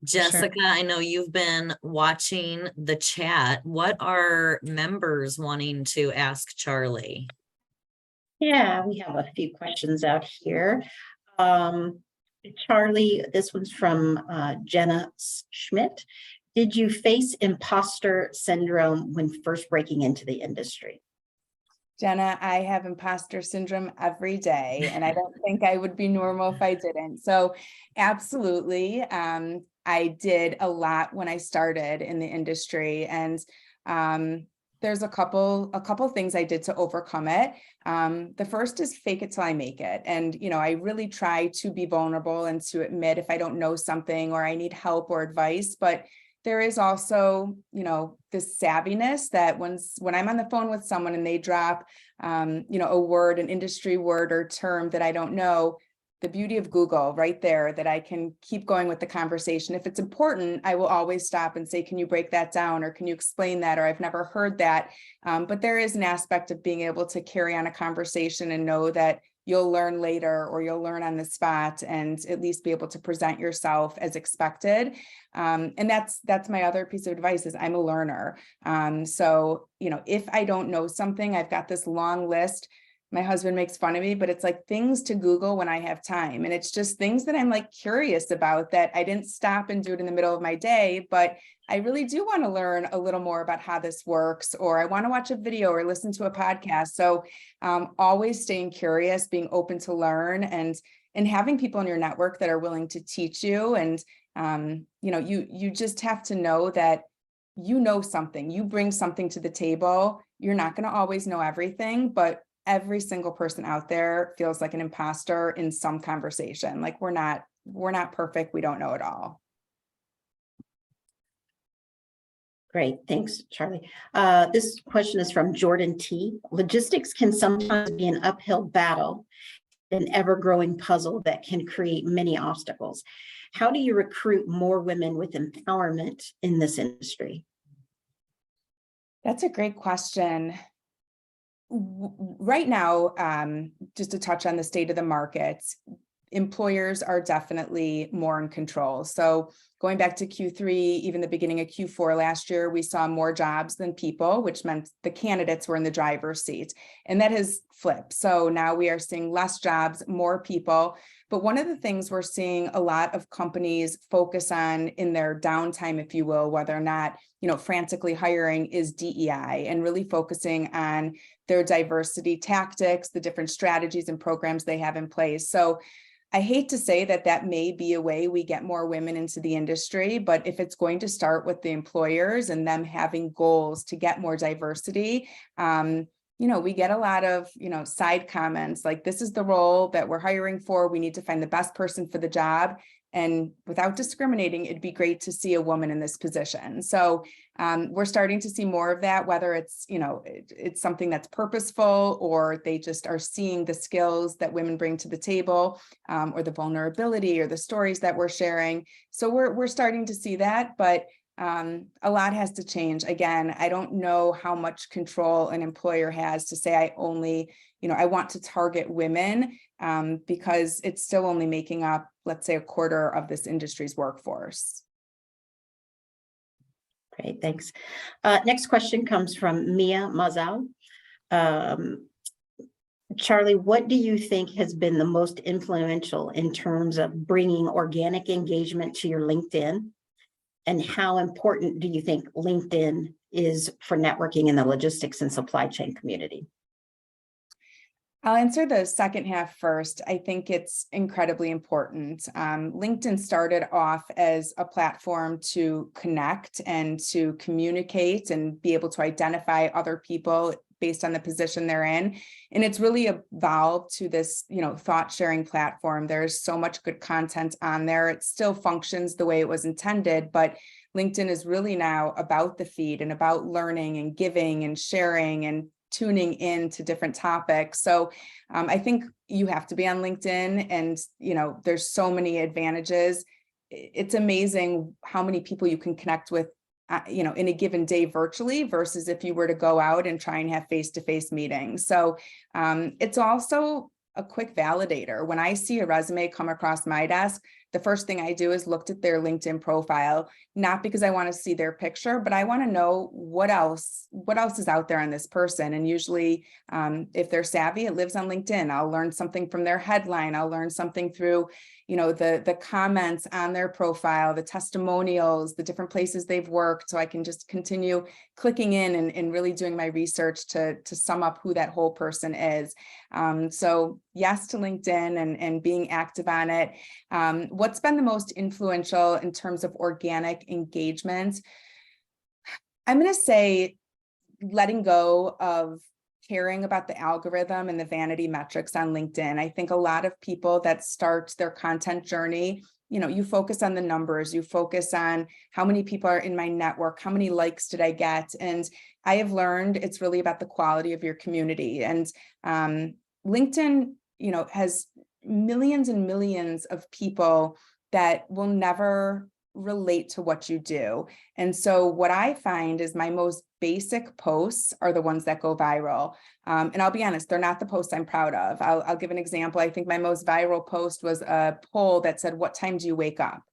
Jessica, sure. I know you've been watching the chat. What are members wanting to ask Charlie? Yeah, we have a few questions out here. Charlie, this one's from Jenna Schmidt. Did you face imposter syndrome when first breaking into the industry? Jenna, I have imposter syndrome every day, and I don't think I would be normal if I didn't. So absolutely. I did a lot when I started in the industry, and there's a couple things I did to overcome it. The first is fake it till I make it. And, I really try to be vulnerable and to admit if I don't know something or I need help or advice, but there is also, this savviness that when I'm on the phone with someone and they drop, a word, an industry word or term that I don't know, the beauty of Google right there, that I can keep going with the conversation. If it's important, I will always stop and say, can you break that down? Or can you explain that? Or I've never heard that. But there is an aspect of being able to carry on a conversation and know that you'll learn later, or you'll learn on the spot, and at least be able to present yourself as expected. And that's my other piece of advice, is I'm a learner. So, if I don't know something, I've got this long list. My husband makes fun of me, but it's like things to Google when I have time. And it's just things that I'm like curious about, that I didn't stop and do it in the middle of my day, but I really do want to learn a little more about how this works, or I want to watch a video or listen to a podcast. So always staying curious, being open to learn, and having people in your network that are willing to teach you. And, you just have to know that something, you bring something to the table. You're not going to always know everything, but every single person out there feels like an imposter in some conversation. Like we're not perfect. We don't know it all. Great, thanks, Charlie. This question is from Jordan T. Logistics can sometimes be an uphill battle, an ever-growing puzzle that can create many obstacles. How do you recruit more women with empowerment in this industry? That's a great question. Right now, just to touch on the state of the market, employers are definitely more in control. So going back to Q3, even the beginning of Q4 last year, we saw more jobs than people, which meant the candidates were in the driver's seat. And that has flipped. So now we are seeing less jobs, more people. But one of the things we're seeing a lot of companies focus on in their downtime, if you will, whether or not, frantically hiring, is DEI, and really focusing on their diversity tactics, the different strategies and programs they have in place. So I hate to say that may be a way we get more women into the industry, but if it's going to start with the employers and them having goals to get more diversity, we get a lot of, side comments like, this is the role that we're hiring for. We need to find the best person for the job. And without discriminating, it'd be great to see a woman in this position. So we're starting to see more of that, whether it's, it's something that's purposeful, or they just are seeing the skills that women bring to the table, or the vulnerability or the stories that we're sharing. So we're starting to see that, but a lot has to change. Again, I don't know how much control an employer has to say, I only, I want to target women, because it's still only making up, let's say, a quarter of this industry's workforce. Great, thanks. Next question comes from Mia Mazal. Charlie, what do you think has been the most influential in terms of bringing organic engagement to your LinkedIn? And how important do you think LinkedIn is for networking in the logistics and supply chain community? I'll answer the second half first. I think it's incredibly important. LinkedIn started off as a platform to connect and to communicate and be able to identify other people based on the position they're in. And it's really evolved to this, thought sharing platform. There's so much good content on there. It still functions the way it was intended, but LinkedIn is really now about the feed and about learning and giving and sharing and tuning in to different topics. So I think you have to be on LinkedIn, and, there's so many advantages. It's amazing how many people you can connect with, in a given day virtually, versus if you were to go out and try and have face-to-face meetings. So it's also a quick validator. When I see a resume come across my desk, the first thing I do is look at their LinkedIn profile, not because I want to see their picture, but I want to know what else is out there on this person. And usually, if they're savvy, it lives on LinkedIn. I'll learn something from their headline. I'll learn something through, the comments on their profile, the testimonials, the different places they've worked. So I can just continue clicking in and really doing my research to sum up who that whole person is. So yes to LinkedIn and being active on it. What's been the most influential in terms of organic engagement? I'm going to say letting go of caring about the algorithm and the vanity metrics on LinkedIn. I think a lot of people that start their content journey, you focus on the numbers, you focus on how many people are in my network, how many likes did I get? And I have learned it's really about the quality of your community. And LinkedIn, has millions and millions of people that will never relate to what you do. And so what I find is my most basic posts are the ones that go viral. And I'll be honest, they're not the posts I'm proud of. I'll give an example. I think my most viral post was a poll that said, what time do you wake up?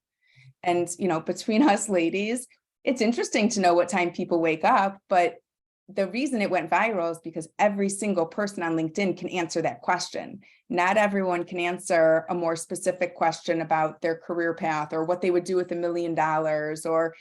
And, between us ladies, it's interesting to know what time people wake up, but the reason it went viral is because every single person on LinkedIn can answer that question. Not everyone can answer a more specific question about their career path or what they would do with $1 million or,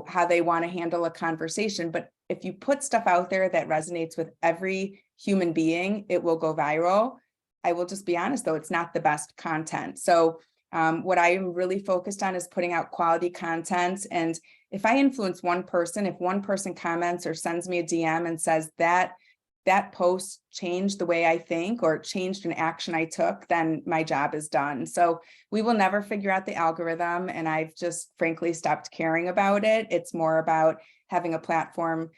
how they want to handle a conversation. But if you put stuff out there that resonates with every human being, it will go viral. I will just be honest, though, it's not the best content. So what I'm really focused on is putting out quality content. And if I influence one person, if one person comments or sends me a DM and says that that post changed the way I think or changed an action I took, then my job is done. So we will never figure out the algorithm. And I've just frankly stopped caring about it. It's more about having a platform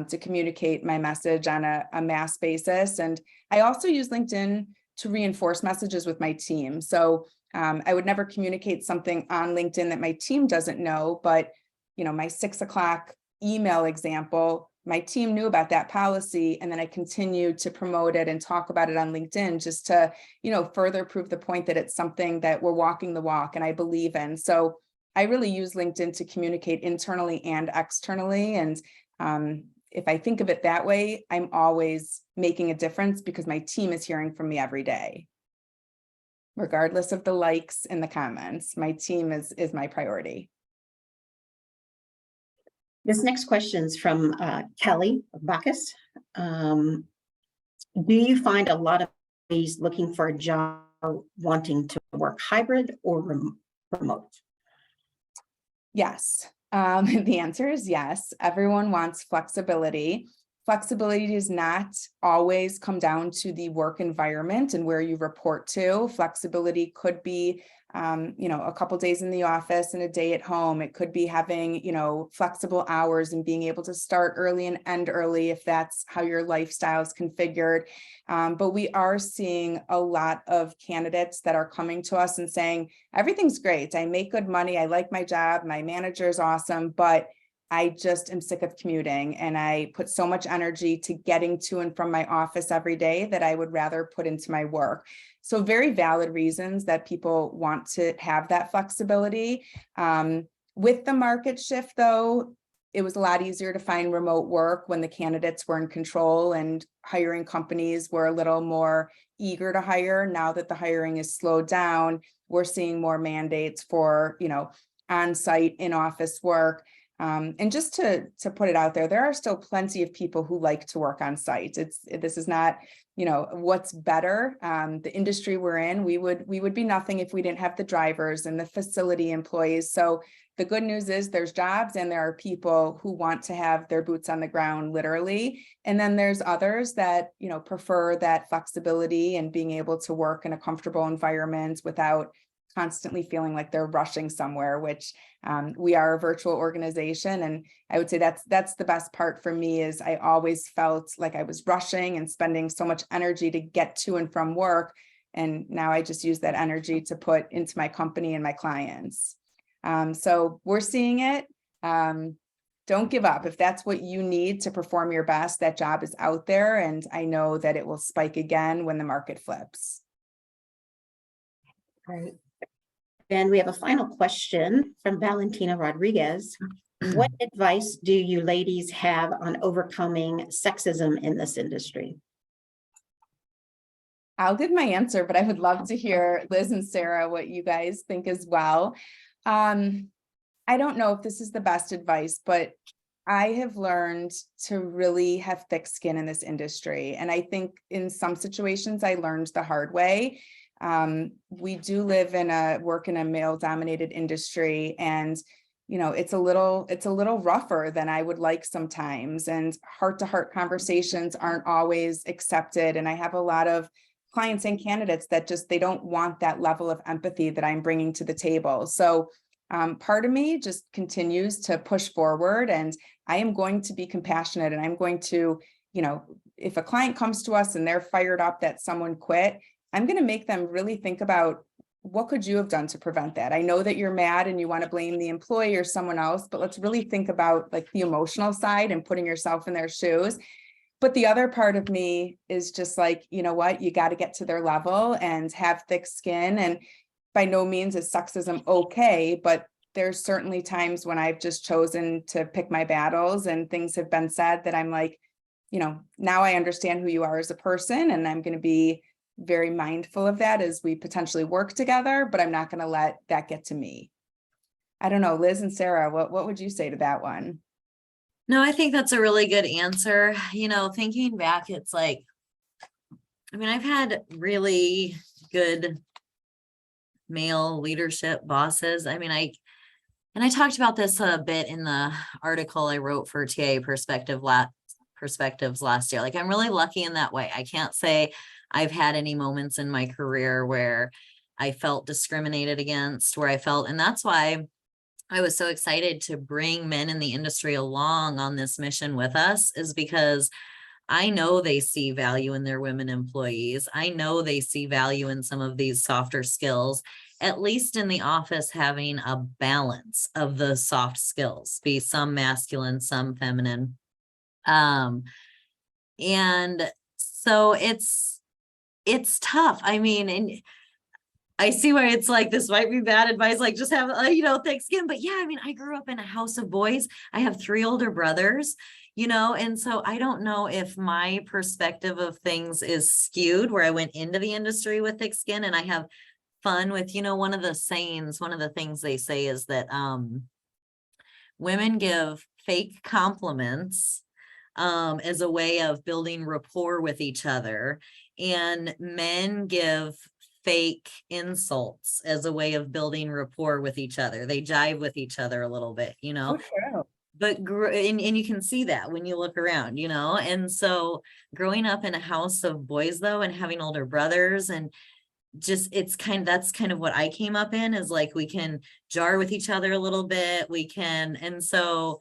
to communicate my message on a mass basis. And I also use LinkedIn to reinforce messages with my team. So I would never communicate something on LinkedIn that my team doesn't know, but my 6 o'clock email example, my team knew about that policy, and then I continued to promote it and talk about it on LinkedIn just to, further prove the point that it's something that we're walking the walk and I believe in. So I really use LinkedIn to communicate internally and externally. And if I think of it that way, I'm always making a difference because my team is hearing from me every day. Regardless of the likes and the comments, my team is my priority. This next question is from Kelly Bacchus. Do you find a lot of these looking for a job wanting to work hybrid or remote? Yes. The answer is yes. Everyone wants flexibility. Flexibility does not always come down to the work environment and where you report to. Flexibility could be, a couple days in the office and a day at home. It could be having, flexible hours and being able to start early and end early if that's how your lifestyle is configured. But we are seeing a lot of candidates that are coming to us and saying, everything's great. I make good money. I like my job. My manager is awesome, but I just am sick of commuting and I put so much energy to getting to and from my office every day that I would rather put into my work. So very valid reasons that people want to have that flexibility. With the market shift though, it was a lot easier to find remote work when the candidates were in control and hiring companies were a little more eager to hire. Now that the hiring is slowed down, we're seeing more mandates for, on-site in-office work. And just to put it out there are still plenty of people who like to work on site. This is not, what's better. The industry we're in, we would be nothing if we didn't have the drivers and the facility employees. So the good news is there's jobs and there are people who want to have their boots on the ground, literally. And then there's others that, prefer that flexibility and being able to work in a comfortable environment without constantly feeling like they're rushing somewhere, which we are a virtual organization. And I would say that's the best part for me is I always felt like I was rushing and spending so much energy to get to and from work. And now I just use that energy to put into my company and my clients. So we're seeing it. Don't give up. If that's what you need to perform your best, that job is out there. And I know that it will spike again when the market flips. Right. And we have a final question from Valentina Rodriguez. What advice do you ladies have on overcoming sexism in this industry? I'll give my answer, but I would love to hear Liz and Sarah, what you guys think as well. I don't know if this is the best advice, but I have learned to really have thick skin in this industry. And I think in some situations I learned the hard way. We do work in a male dominated industry, and it's a little rougher than I would like sometimes, and heart-to-heart conversations aren't always accepted. And I have a lot of clients and candidates that they don't want that level of empathy that I'm bringing to the table. So part of me just continues to push forward, and I am going to be compassionate, and I'm going to, if a client comes to us and they're fired up that someone quit, I'm going to make them really think about what could you have done to prevent that? I know that you're mad and you want to blame the employee or someone else, but let's really think about like the emotional side and putting yourself in their shoes. But the other part of me is just like, you know what, you got to get to their level and have thick skin. And by no means is sexism okay, but there's certainly times when I've just chosen to pick my battles and things have been said that I'm like, now I understand who you are as a person, and I'm going to be very mindful of that as we potentially work together, but I'm not going to let that get to me. I don't know, Liz and Sarah, what would you say to that one? No, I think that's a really good answer. Thinking back, it's like, I've had really good male leadership bosses. I talked about this a bit in the article I wrote for TA Perspective perspectives last year. Like, I'm really lucky in that way. I can't say I've had any moments in my career where I felt discriminated against, where I felt, and that's why I was so excited to bring men in the industry along on this mission with us, is because I know they see value in their women employees. I know they see value in some of these softer skills, at least in the office, having a balance of the soft skills, be some masculine, some feminine. And so it's tough. I mean, and I see why it's like, this might be bad advice, like just have, thick skin. But yeah, I mean, I grew up in a house of boys. I have 3 older brothers, and so I don't know if my perspective of things is skewed, where I went into the industry with thick skin and I have fun with, one of the sayings, one of the things they say is that women give fake compliments as a way of building rapport with each other, and men give fake insults as a way of building rapport with each other. They jive with each other a little bit, Oh, true. but and you can see that when you look around, and so growing up in a house of boys though, and having older brothers, and just, that's kind of what I came up in, is like, we can jar with each other a little bit. And so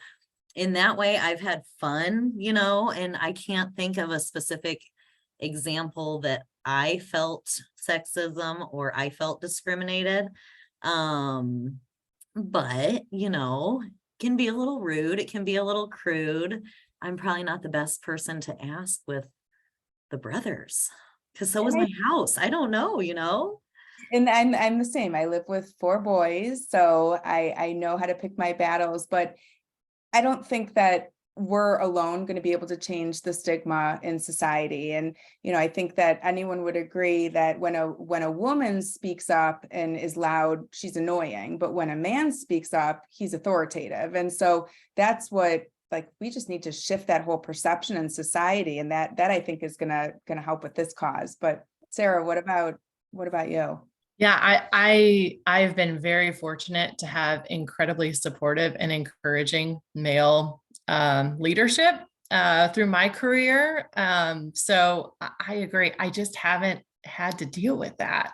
in that way I've had fun, and I can't think of a specific example that I felt sexism or I felt discriminated. But, can be a little rude. It can be a little crude. I'm probably not the best person to ask with the brothers, because so was my house. I don't know, And I'm the same. I live with 4 boys, so I know how to pick my battles, but I don't think that we're alone going to be able to change the stigma in society. And, I think that anyone would agree that when a woman speaks up and is loud, she's annoying. But when a man speaks up, he's authoritative. And so that's what, like, we just need to shift that whole perception in society. And that I think is gonna help with this cause. But Sarah, what about you? Yeah, I've been very fortunate to have incredibly supportive and encouraging male leadership through my career. So I agree. I just haven't had to deal with that.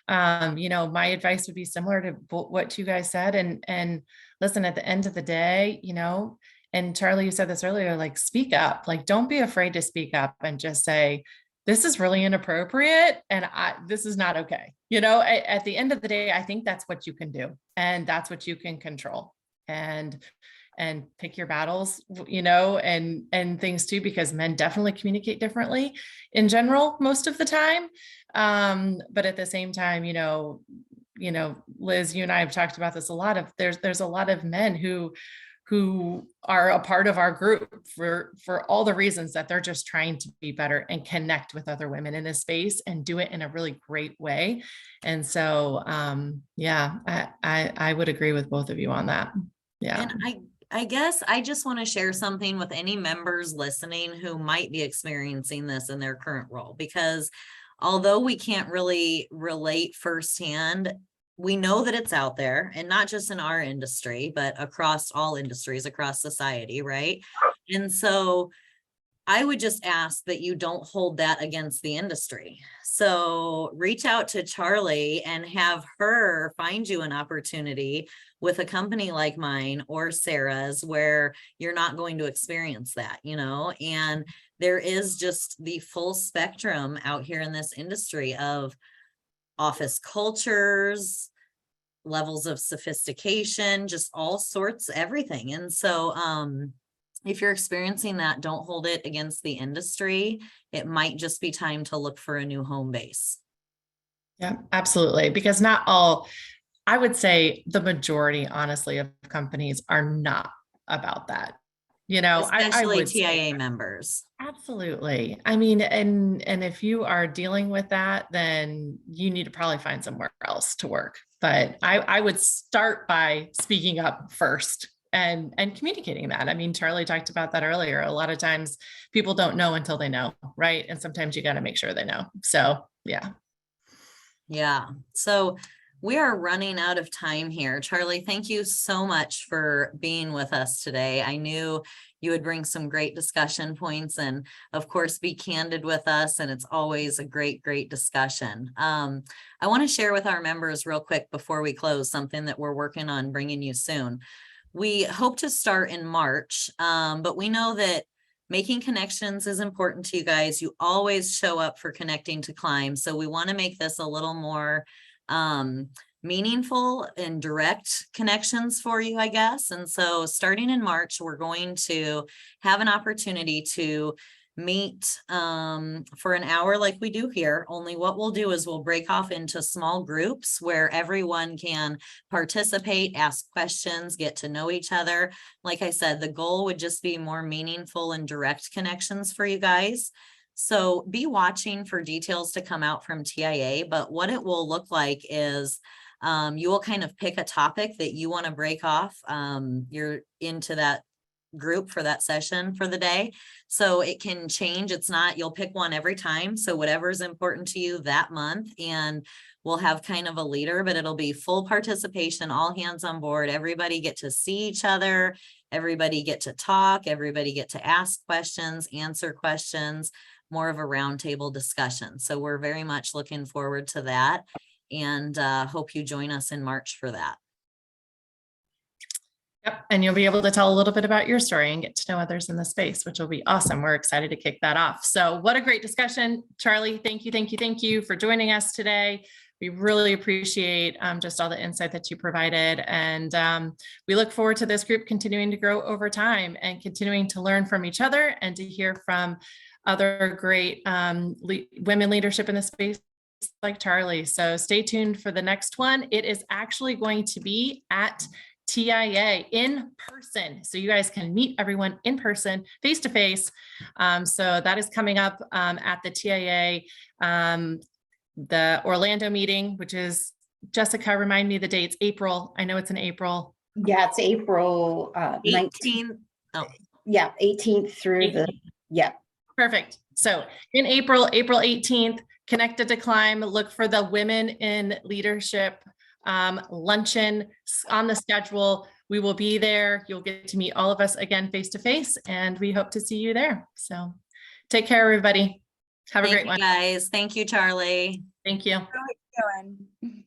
My advice would be similar to what you guys said. And listen, at the end of the day, and Charlie, you said this earlier, like, speak up, like, don't be afraid to speak up and just say, this is really inappropriate and this is not okay. At the end of the day, I think that's what you can do, and that's what you can control, and pick your battles, and things too, because men definitely communicate differently in general most of the time. But at the same time, Liz, you and I have talked about this a lot of, there's a lot of men who are a part of our group for all the reasons that they're just trying to be better and connect with other women in this space and do it in a really great way. And so, I would agree with both of you on that. Yeah. And I guess I just want to share something with any members listening who might be experiencing this in their current role, because although we can't really relate firsthand, we know that it's out there, and not just in our industry, but across all industries, across society, right? And so I would just ask that you don't hold that against the industry. So reach out to Charlie and have her find you an opportunity with a company like mine or Sarah's, where you're not going to experience that, and there is just the full spectrum out here in this industry of office cultures, levels of sophistication, just all sorts, everything. And so, if you're experiencing that, don't hold it against the industry. It might just be time to look for a new home base. Yeah, absolutely. Because not all, I would say the majority, honestly, of companies are not about that. Especially I would TIA members. Absolutely. I mean, and if you are dealing with that, then you need to probably find somewhere else to work. But I would start by speaking up first and communicating that. I mean, Charlie talked about that earlier. A lot of times people don't know until they know, right? And sometimes you got to make sure they know. So, yeah. Yeah. So We are running out of time here. Charlie, thank you so much for being with us today. I knew you would bring some great discussion points and of course be candid with us. And it's always a great discussion. I want to share with our members real quick before we close something that we're working on bringing you soon. We hope to start in March, but we know that making connections is important to you guys. You always show up for Connecting to Climb. So we want to make this a little more meaningful and direct connections for you, I guess. And so starting in March, we're going to have an opportunity to meet for an hour like we do here. Only what we'll do is we'll break off into small groups where everyone can participate, ask questions, get to know each other. Like I said, the goal would just be more meaningful and direct connections for you guys. So be watching for details to come out from TIA, but what it will look like is you will kind of pick a topic that you want to break off. You're into that group for that session for the day. So it can change. It's not, you'll pick one every time. So whatever's important to you that month, and we'll have kind of a leader, but it'll be full participation, all hands on board. Everybody get to see each other. Everybody get to talk. Everybody get to ask questions, answer questions, more of a roundtable discussion. So we're very much looking forward to that, and hope you join us in March for that. Yep. And you'll be able to tell a little bit about your story and get to know others in the space, which will be awesome. We're excited to kick that off. So what a great discussion. Charlie, thank you for joining us today. We really appreciate just all the insight that you provided. And we look forward to this group continuing to grow over time and continuing to learn from each other and to hear from other great women leadership in the space like Charlie. So stay tuned for the next one. It is actually going to be at TIA in person. So you guys can meet everyone in person, face to face. So that is coming up at the TIA, the Orlando meeting, which is, Jessica, remind me the dates. April. I know it's in April. Yeah, it's April 19th. Oh. Yeah, 18th through the, yeah. Perfect. So in April 18th, Connected to Climb, look for the Women in Leadership luncheon on the schedule. We will be there. You'll get to meet all of us again face to face, and we hope to see you there. So take care, everybody. Have a great one. Guys. Thank you, Charlie. Thank you. How are you doing?